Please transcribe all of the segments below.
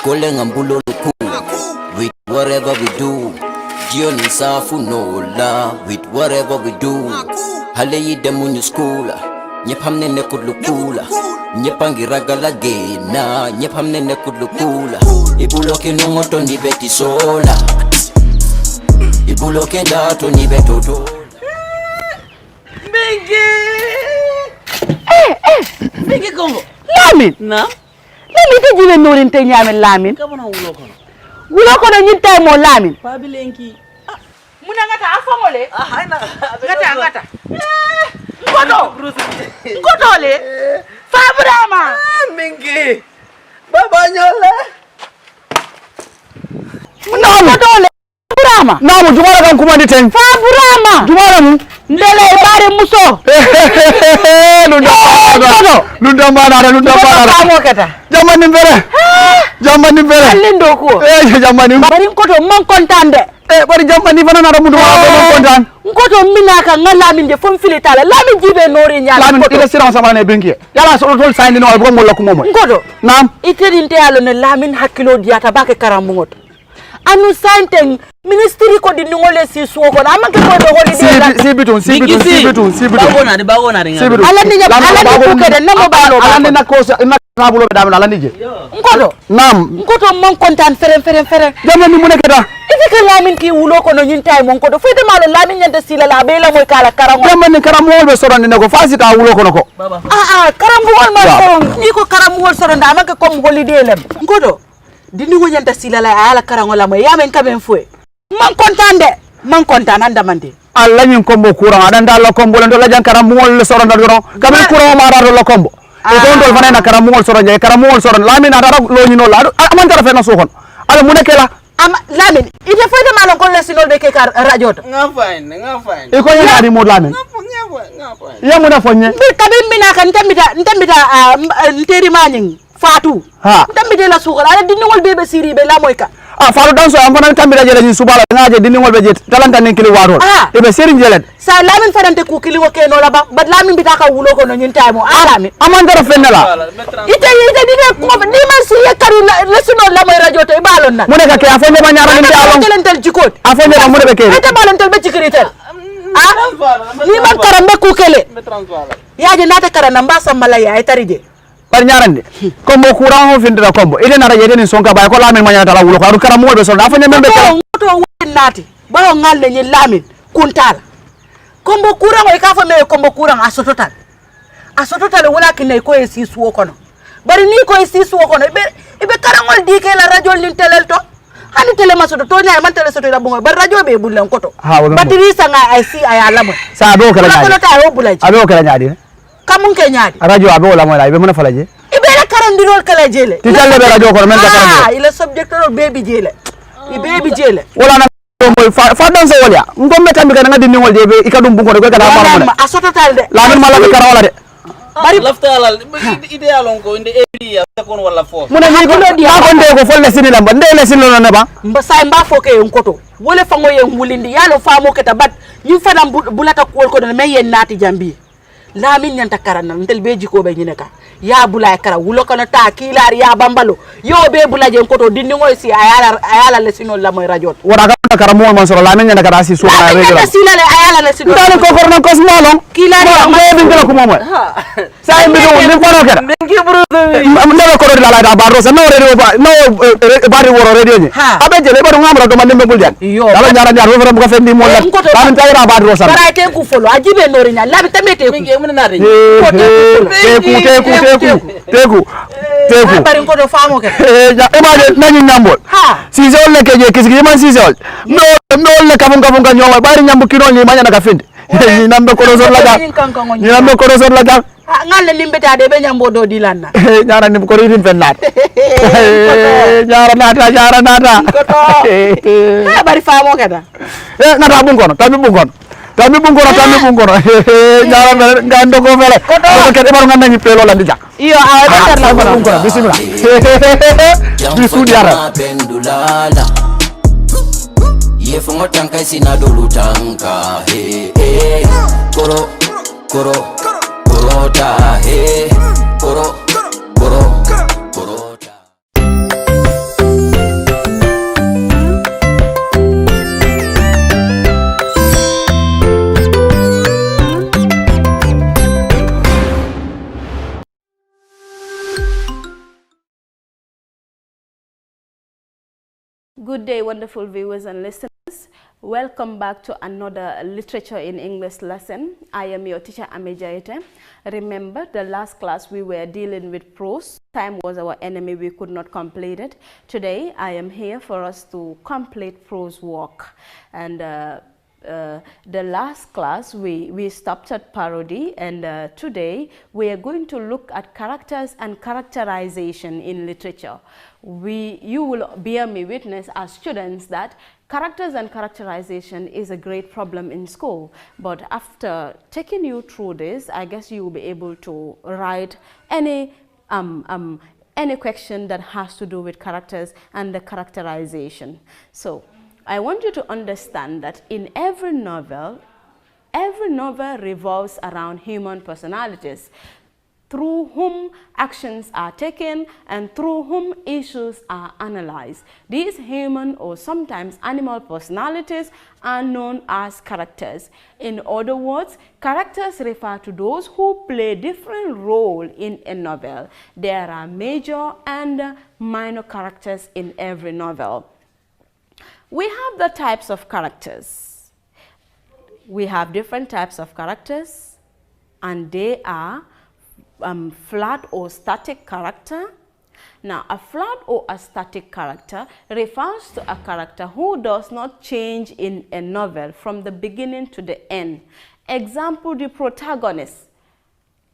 Skole ngambulo cool. With whatever we do. Jioni safu nola. With whatever we do. Hale yidemu new school. Nyepamne nekulukula. Nyepangiragala gena. Nyepamne nekulukula. Ibuloke nongoto ni beti sola. Ibuloke ndato ni betoto. Bigi Congo. Lamin. Na? Lamin te jibe norin te nyamen Lamin. Kabo na wulo kono. Wulo kono nyinta mo Lamin. Pabilenki. Muna ngata afongole. Haina. Ngata. Ngoto le. Fabrama. Mingi. Baba nyola. Ngoto le. Fabrama. Namu jumala kan kuma ni ten. Fabrama. Jumala mu. Ndele bare muso. Nunda mana. Kamo kata. Jamani mbere. Alindo ko. Jamani. Bari ngoto man kontande. Bari jamani fana na mundu ma ko kontan. Ngoto minaka ngala min de fom filitala. Lamin jibe nori nyala. Lamin ila siran sama ne benki. Yala so tol sayni no ko ngol ko momo. Ngoto. Nam. Itedinte yalo ne Lamin hakilo diata bake karamungoto. Anu santeng ministry ko di ngole si suko na amanke ko do holiday si bitun Bagona ringa. ala ni ko kede namo balo ala ni na ko na bulo be damna ala ni je ngoto nam ngoto mon kontan fere jamani mu nekata ite ka Lamin ki wulo ko no nyintay mon ko do fete malo Lamin nyande sila la be la moy kala karango jamani karamol be soron ne ko fasita wulo ko nako karamol ma soron ni ko karamol soron da amanke comme holiday lem ngoto dini wo nyanta sila la ala karango la moy yamen kamen fue man kontan andamande alla nyin kombo courant adanda la kombo len do la jankara mol le soron do kamen courant ma do la kombo e don do fana na kara mol soron je kara mol soron Lamin ada lo nyino la man tara fe na sokon ala mu nekela ama Lamin ite fete malon ko lesinol be ke kar radio to Nga fine. e ko nyani mo Lamin ya mu na fonye kabim bina kan tambita nteri maning Fatu tambite la sukala ala diningol bebe siri be la moyka Faru danso am fana tambita jele ni subala ngaje diningol be jet talanta nen kili warol e be serin jele sa Lamin fadante ku kili wo ke no la ba Lamin bitaka wulo ko no nyinta mo Lamin amandara fenela ite dine ko di man si yakari la suno la moy radio to balon na mu ne ka ke afonde ma nyara ni alon telentel jikot afonde ma mu de be ke ite balon tel be jikritel ni man karambe ku kele yaje nata karana mbasa malaya ay tarije par ñarande kombo courant ho findira kombo ide na rajede ni sonka bay ko Lamin ma nyata la wulo ko kara mo be so da fa ne membe to nati bayo ngalle ni Lamin kuntala kombo courant o ka fa me kombo courant asototal wala kinay ko e si suwo kono bari ni ko e si suwo kono be karangol dike la radio lin telel to hani tele masoto to nyaay man tele soto la bungo bar radio be bulen koto batiri sanga ay si ay alamo sa do kala nyaadi ko ta o bulaji ado kala nyaadi kamun ke nyaadi radio abe wala mo la be mona falaje ibe la karandirol kala jele ti talle be radio ko men ka karandirol ila subjector baby jele baby jele wala na moy fa dan so wala ngom metambi kana ngadi ni wolde be ikadum bungo ko kada maro mo asototal de Lamin mala be kara wala de bari laftalal ideal on ko inde area kon wala fo muna ni ko di ha ko nde ko folle sinila mba nde le sinilo ne ba say mba foke en koto wole fango yen wulindi yalo famo keta bat ñu fana bulata ko ko don me yen nati jambi Lamin nyanta karana ntel be jiko be nyineka ya bulay kara wulo kono ta kilar ya bambalo yo be bulaje koto dinni ngoy si ayala le sino la moy radio wara ka kara mo man soro Lamin nyanta kara si so na regular sila le ayala le sino dal ko korno ko smalo kilar ya be ngala ko momo say mi do ni ko no kera ngi bro ndebe ko la da ba rosa no radio ba no bari woro radio ni abe jele ba do ngamra do man dembe buljan dala nyara nyar wo ko fendi mo la Lamin tayra ba rosa bara te ku folo ajibe nori nya Lamin tamete ku teku bari ko do famo ke ja image nañu ñambol si zol le keje kisgi man si zol no le kafun ka ñowa bari ñambu kino ni mañana ka finde ni nambe ko do la ja ngalle limbeta de be ñambo do dilanna ñara ni ko ridin fennat ñara nata bari famo ke da ngata bungono tammi bungono ñara ngando ko fele ko ke baru nganda ni pelo la ndija iyo a la bungono bismillah bisu diara pendulala yefungo tanka sina dolu tanka koro korota korota Good day, wonderful viewers and listeners. Welcome back to another Literature in English lesson. I am your teacher, Amejaite. Remember, the last class we were dealing with prose. Time was our enemy, we could not complete it. Today, I am here for us to complete prose work. And the last class, we stopped at parody, and today we are going to look at characters and characterization in literature. You will bear me witness as students that characters and characterization is a great problem in school, but after taking you through this, I guess you will be able to write any question that has to do with characters and the characterization. So I want you to understand that in every novel revolves around human personalities, through whom actions are taken and through whom issues are analyzed. These human or sometimes animal personalities are known as characters. In other words, characters refer to those who play different roles in a novel. There are major and minor characters in every novel. We have the types of characters. We have different types of characters, and they are flat or static character. Now, a flat or a static character refers to a character who does not change in a novel from the beginning to the end. Example, the protagonist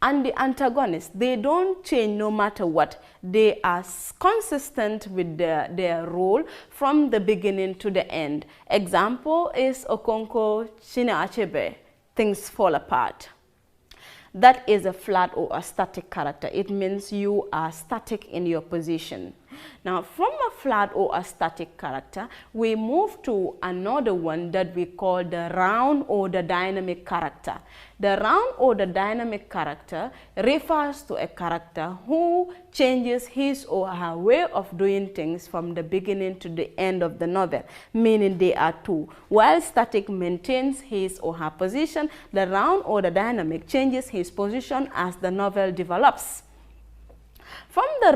and the antagonist, they don't change no matter what. They are consistent with their role from the beginning to the end. Example is Okonko Chine Achebe, things fall apart. That is a flat or a static character. It means you are static in your position. Now, from a flat or a static character, we move to another one that we call the round or the dynamic character. The round or the dynamic character refers to a character who changes his or her way of doing things from the beginning to the end of the novel, meaning they are two. While static maintains his or her position, the round or the dynamic changes his position as the novel develops. From the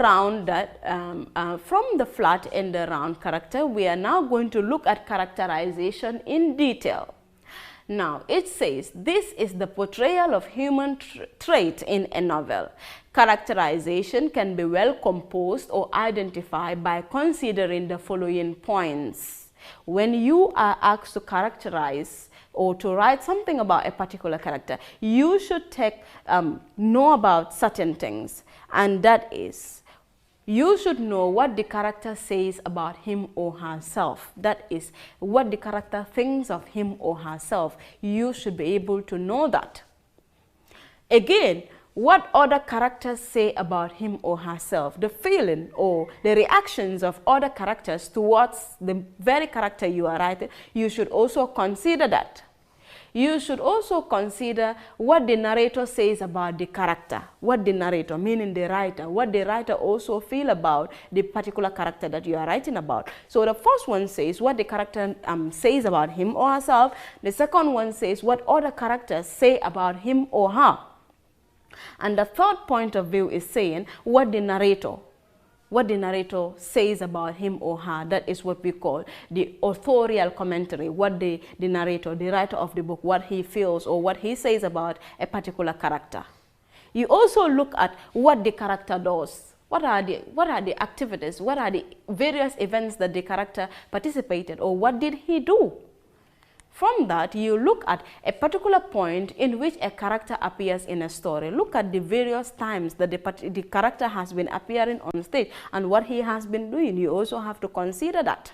flat and the round character, we are now going to look at characterization in detail. Now, it says this is the portrayal of human trait in a novel. Characterization can be well composed or identified by considering the following points. When you are asked to characterize or to write something about a particular character, you should know about certain things, and that is, you should know what the character says about him or herself. That is, what the character thinks of him or herself. You should be able to know that. Again, what other characters say about him or herself, the feeling or the reactions of other characters towards the very character you are writing, you should also consider that. You should also consider what the narrator says about the character. What the narrator, meaning the writer, what the writer also feel about the particular character that you are writing about. So the first one says what the character says about him or herself. The second one says what other characters say about him or her. And the third point of view is saying what the narrator says about him or her. That is what we call the authorial commentary, what the narrator, the writer of the book, what he feels or what he says about a particular character. You also look at what the character does. What are the activities, what are the various events that the character participated, or what did he do? From that, you look at a particular point in which a character appears in a story. Look at the various times that the character has been appearing on stage and what he has been doing. You also have to consider that.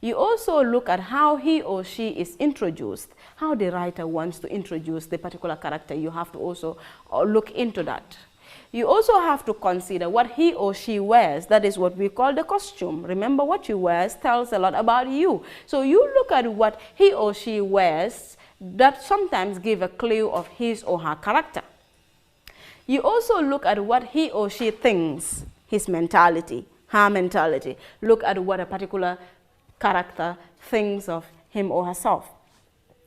You also look at how he or she is introduced, how the writer wants to introduce the particular character. You have to also look into that. You also have to consider what he or she wears. That is what we call the costume. Remember, what you wear tells a lot about you. So you look at what he or she wears that sometimes give a clue of his or her character. You also look at what he or she thinks, his mentality, her mentality. Look at what a particular character thinks of him or herself.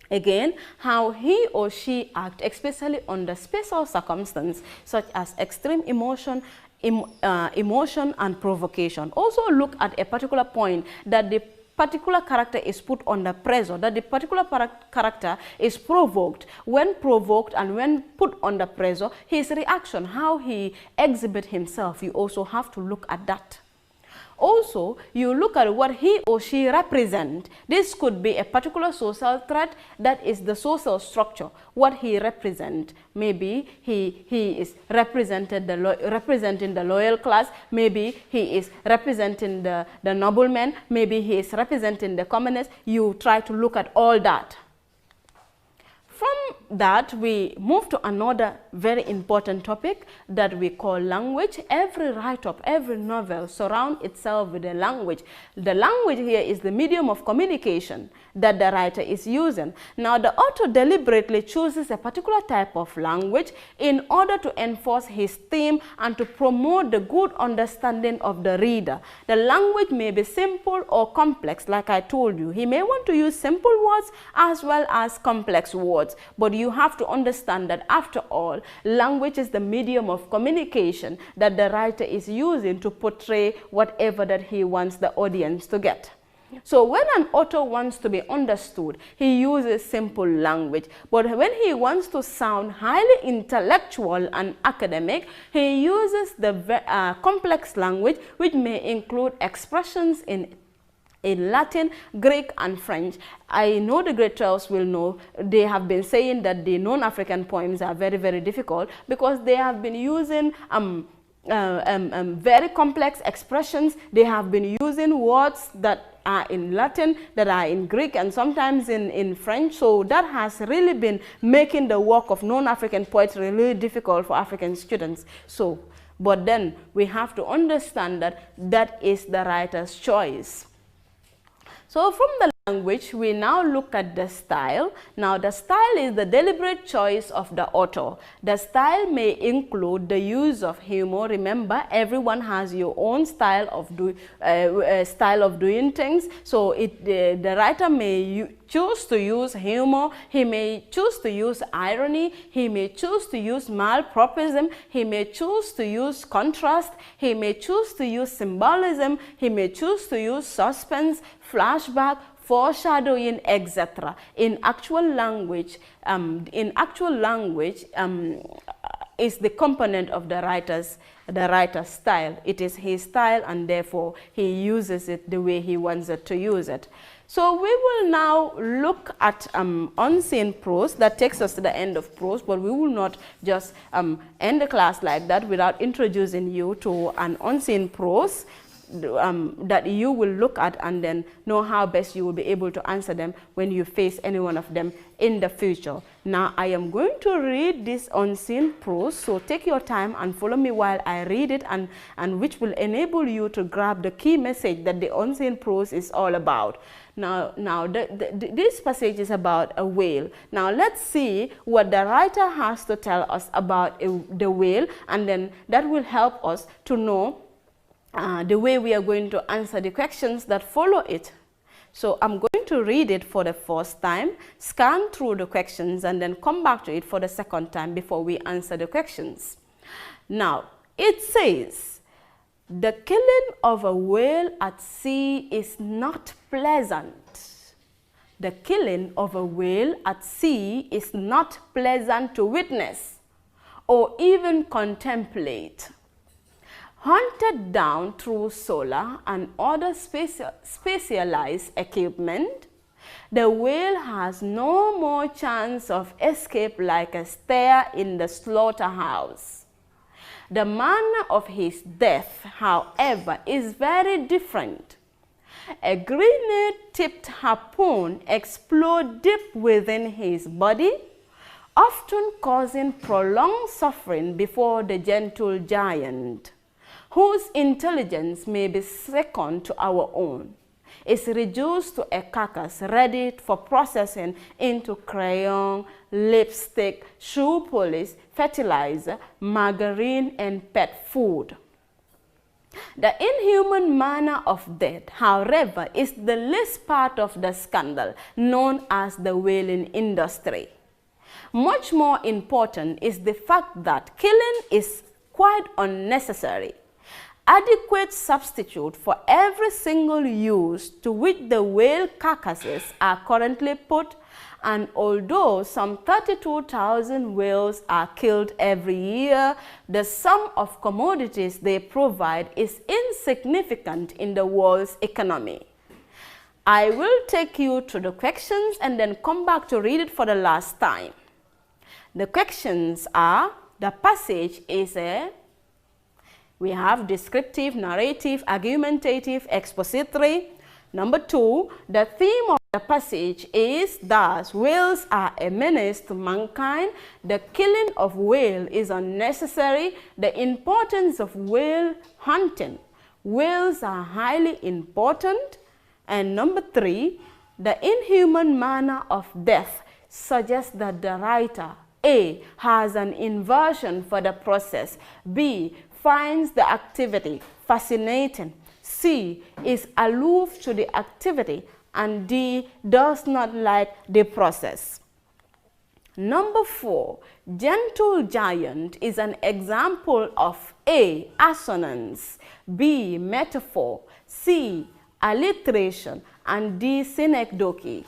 Again, how he or she acts, especially under special circumstances such as extreme emotion, emotion and provocation. Also look at a particular point that the particular character is put under pressure, that the particular character is provoked. When provoked and when put under pressure, his reaction, how he exhibits himself, you also have to look at that. Also, you look at what he or she represents. This could be a particular social threat, that is the social structure, what he represents. Maybe he is representing the loyal class, maybe he is representing the nobleman, maybe he is representing the commoners. You try to look at all that. From that, we move to another very important topic that we call language. Every write-up, every novel surrounds itself with a language. The language here is the medium of communication that the writer is using. Now, the author deliberately chooses a particular type of language in order to enforce his theme and to promote the good understanding of the reader. The language may be simple or complex, like I told you. He may want to use simple words as well as complex words. But you have to understand that after all, language is the medium of communication that the writer is using to portray whatever that he wants the audience to get. So when an author wants to be understood, he uses simple language. But when he wants to sound highly intellectual and academic, he uses the complex language, which may include expressions in Latin, Greek, and French. I know the grade 12s will know, they have been saying that the non-African poems are very, very difficult because they have been using very complex expressions. They have been using words that are in Latin, that are in Greek, and sometimes in French. So that has really been making the work of non-African poetry really difficult for African students. So, but then we have to understand that that is the writer's choice. So from the language, we now look at the style. Now, the style is the deliberate choice of the author. The style may include the use of humor. Remember, everyone has your own style of doing things. So the writer may choose to use humor, he may choose to use irony, he may choose to use malapropism, he may choose to use contrast, he may choose to use symbolism, he may choose to use suspense, flashback, foreshadowing, etc. In actual language, is the component of the writer's style. It is his style, and therefore he uses it the way he wants it to use it. So we will now look at unseen prose. That takes us to the end of prose, but we will not just end the class like that without introducing you to an unseen prose that you will look at and then know how best you will be able to answer them when you face any one of them in the future. Now, I am going to read this unseen prose, so take your time and follow me while I read it, and which will enable you to grab the key message that the unseen prose is all about. Now this passage is about a whale. Now, let's see what the writer has to tell us about the whale, and then that will help us to know the way we are going to answer the questions that follow it. So I'm going to read it for the first time, scan through the questions, and then come back to it for the second time before we answer the questions. Now, it says, the killing of a whale at sea is not pleasant. The killing of a whale at sea is not pleasant to witness or even contemplate. Hunted down through solar and other specialized equipment, the whale has no more chance of escape like a stare in the slaughterhouse. The manner of his death, however, is very different. A grenade-tipped harpoon explodes deep within his body, often causing prolonged suffering before the gentle giant, whose intelligence may be second to our own, is reduced to a carcass ready for processing into crayon, lipstick, shoe polish, fertilizer, margarine, and pet food. The inhuman manner of death, however, is the least part of the scandal known as the whaling industry. Much more important is the fact that killing is quite unnecessary. Adequate substitute for every single use to which the whale carcasses are currently put, and although some 32,000 whales are killed every year, the sum of commodities they provide is insignificant in the world's economy. I will take you to the questions and then come back to read it for the last time. The questions are, the passage is we have descriptive, narrative, argumentative, expository. Number 2, the theme of the passage is thus, whales are a menace to mankind. The killing of whale is unnecessary. The importance of whale hunting. Whales are highly important. And number 3, the inhuman manner of death suggests that the writer, A, has an inversion for the process, B, finds the activity fascinating, C, is aloof to the activity, and D, does not like the process. Number 4, gentle giant is an example of A, assonance, B, metaphor, C, alliteration, and D, synecdoche.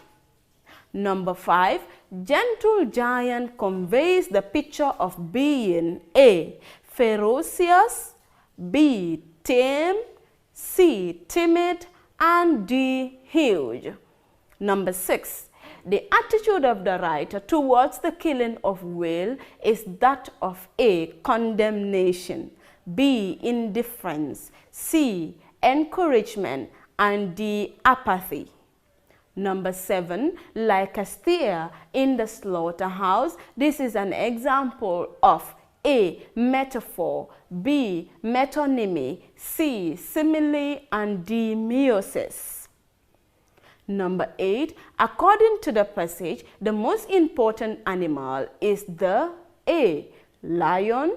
Number 5, gentle giant conveys the picture of being A, ferocious, B, tame, C, timid, and D, huge. Number 6, the attitude of the writer towards the killing of whale is that of A, condemnation, B, indifference, C, encouragement, and D, apathy. Number 7, like a steer in the slaughterhouse, this is an example of A, metaphor, B, metonymy, C, simile, and D, meiosis. Number 8, according to the passage, the most important animal is the A, lion,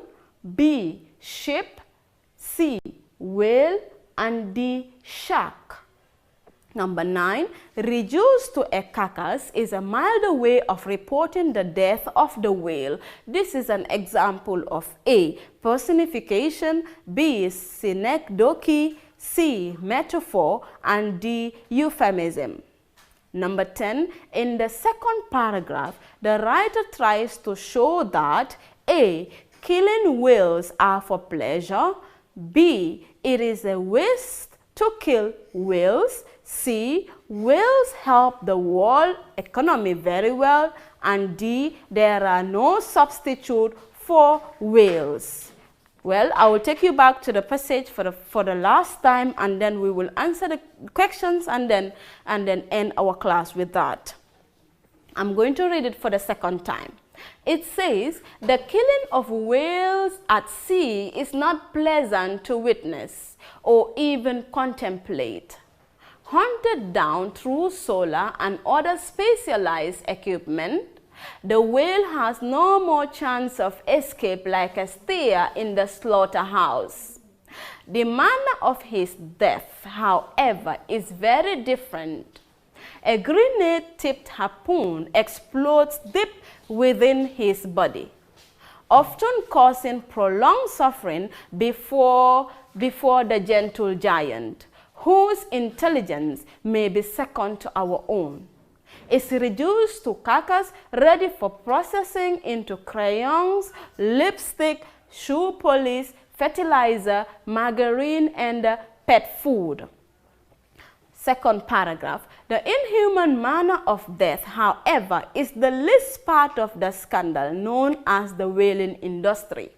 B, sheep, C, whale, and D, shark. Number 9, reduced to a carcass is a milder way of reporting the death of the whale. This is an example of A, personification, B, synecdoche, C, metaphor, and D, euphemism. Number 10, in the second paragraph, the writer tries to show that A, killing whales are for pleasure, B, it is a waste to kill whales, C, whales help the world economy very well, and D, there are no substitute for whales. Well, I will take you back to the passage for the last time, and then we will answer the questions and then end our class with that. I'm going to read it for the second time. It says, the killing of whales at sea is not pleasant to witness or even contemplate. Hunted down through solar and other specialized equipment, the whale has no more chance of escape like a steer in the slaughterhouse. The manner of his death, however, is very different. A grenade-tipped harpoon explodes deep within his body, often causing prolonged suffering before the gentle giant, whose intelligence may be second to our own, is reduced to carcass ready for processing into crayons, lipstick, shoe polish, fertilizer, margarine, and pet food. Second paragraph, the inhuman manner of death, however, is the least part of the scandal known as the whaling industry.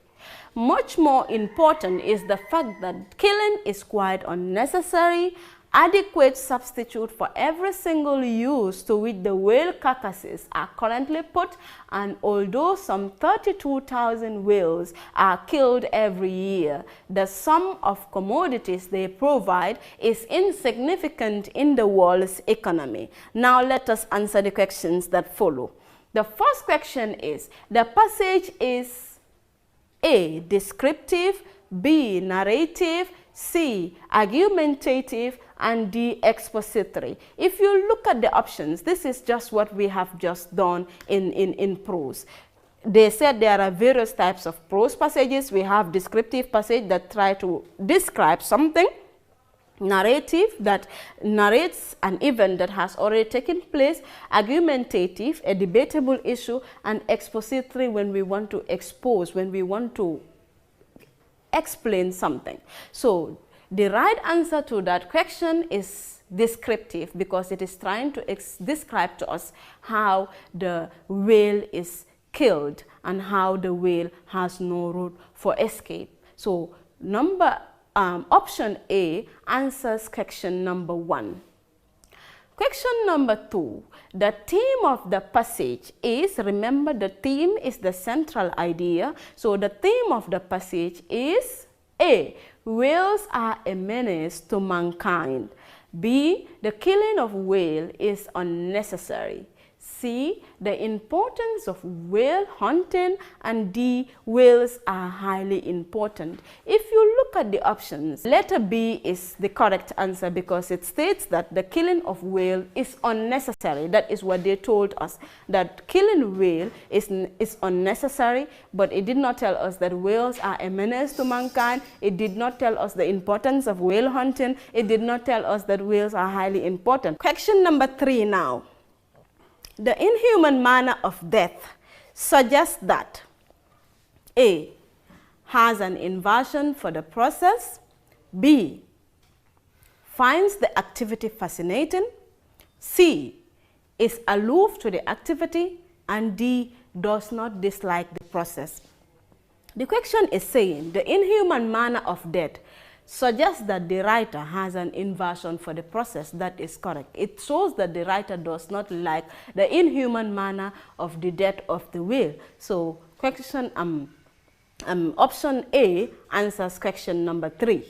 Much more important is the fact that killing is quite unnecessary. Adequate substitute for every single use to which the whale carcasses are currently put, and although some 32,000 whales are killed every year, the sum of commodities they provide is insignificant in the world's economy. Now let us answer the questions that follow. The first question is, the passage is A, descriptive, B, narrative, C, argumentative, and D, expository. If you look at the options, this is just what we have just done in prose. they said there are various types of prose passages. We have descriptive passage that try to describe something, narrative that narrates an event that has already taken place, argumentative, a debatable issue, and expository when we want to expose, when we want to explain something. So the right answer to that question is descriptive, because it is trying to describe to us how the whale is killed and how the whale has no route for escape. So option A answers question number 1. Question number 2, the theme of the passage is, remember the theme is the central idea, so the theme of the passage is A, whales are a menace to mankind. B, the killing of whale is unnecessary. C, the importance of whale hunting, and D, whales are highly important. If you look at the options, letter B is the correct answer, because it states that the killing of whale is unnecessary. That is what they told us, that killing whale is unnecessary, but it did not tell us that whales are a menace to mankind. It did not tell us the importance of whale hunting. It did not tell us that whales are highly important. Question number 3 now. The inhuman manner of death suggests that A, has an inversion for the process, B, finds the activity fascinating, C, is aloof to the activity, and D, does not dislike the process. The question is saying the inhuman manner of death suggests that the writer has an inversion for the process. That is correct. It shows that the writer does not like the inhuman manner of the death of the whale. So question option A answers question number 3.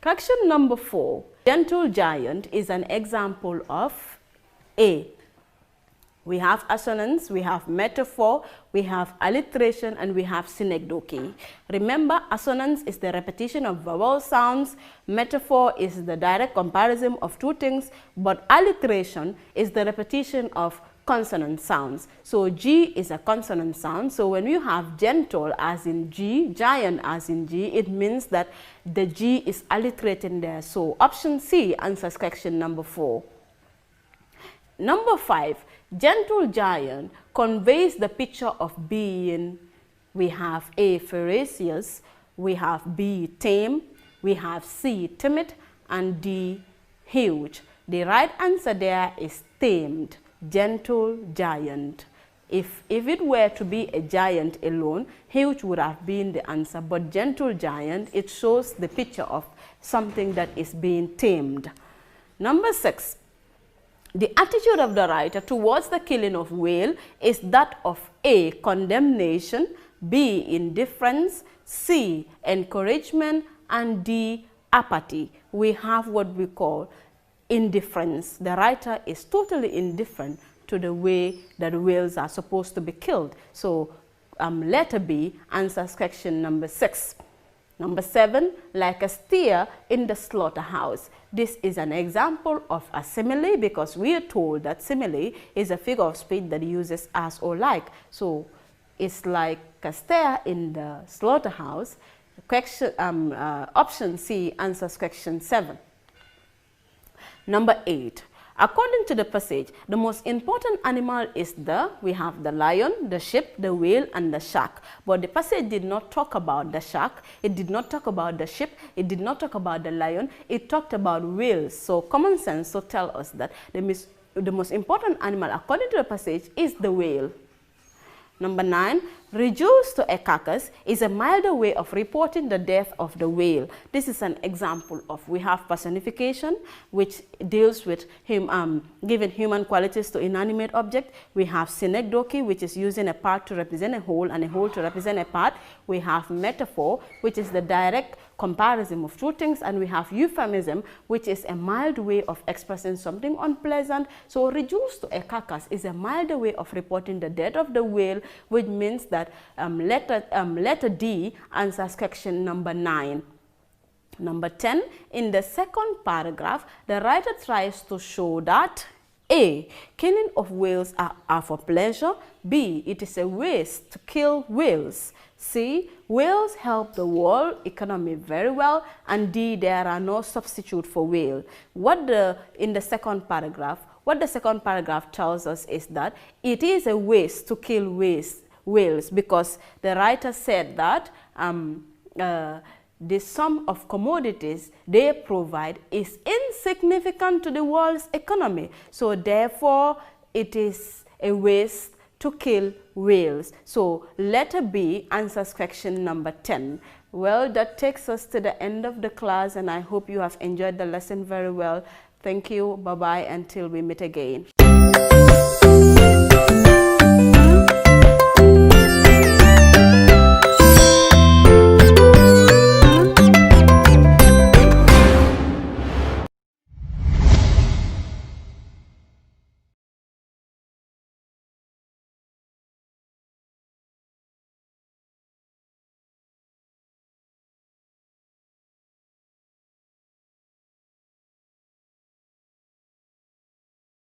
Question number 4, gentle giant is an example of A, we have assonance, we have metaphor, we have alliteration, and we have synecdoche. Remember, assonance is the repetition of vowel sounds, metaphor is the direct comparison of two things, but alliteration is the repetition of consonant sounds. So G is a consonant sound. So when you have gentle as in G, giant as in G, it means that the G is alliterating there. So option C answers question number 4. Number 5, gentle giant conveys the picture of being, we have A, ferocious, we have B, tame, we have C, timid, and D, huge. The right answer there is tamed, gentle giant. If it were to be a giant alone, huge would have been the answer, but gentle giant, it shows the picture of something that is being tamed. Number 6, the attitude of the writer towards the killing of whale is that of A, condemnation, B, indifference, C, encouragement, and D, apathy. We have what we call indifference. The writer is totally indifferent to the way that whales are supposed to be killed. So letter B answers question number 6. Number 7, like a steer in the slaughterhouse. This is an example of a simile, because we are told that simile is a figure of speech that uses as or like. So it's like a steer in the slaughterhouse. Question, option C answers question 7. Number 8. According to the passage, the most important animal is we have the lion, the sheep, the whale, and the shark. But the passage did not talk about the shark, it did not talk about the sheep, it did not talk about the lion, it talked about whales. So common sense will tell us that the most important animal according to the passage is the whale. Number 9, reduced to a carcass is a milder way of reporting the death of the whale. This is an example of, we have personification, which deals with giving human qualities to inanimate object. We have synecdoche, which is using a part to represent a whole and a whole to represent a part. We have metaphor, which is the direct comparison of two things, and we have euphemism, which is a mild way of expressing something unpleasant. So reduced to a carcass is a milder way of reporting the death of the whale, which means that letter D answers question number 9. Number 10, in the second paragraph, the writer tries to show that A. Killing of whales are for pleasure. B. It is a waste to kill whales. C. Whales help the world economy very well. And D. There are no substitute for whale. In the second paragraph, what the second paragraph tells us is that it is a waste to kill whales, because the writer said that the sum of commodities they provide is insignificant to the world's economy. So therefore, it is a waste to kill whales. So letter B answers question number 10. Well, that takes us to the end of the class, and I hope you have enjoyed the lesson very well. Thank you. Bye-bye until we meet again.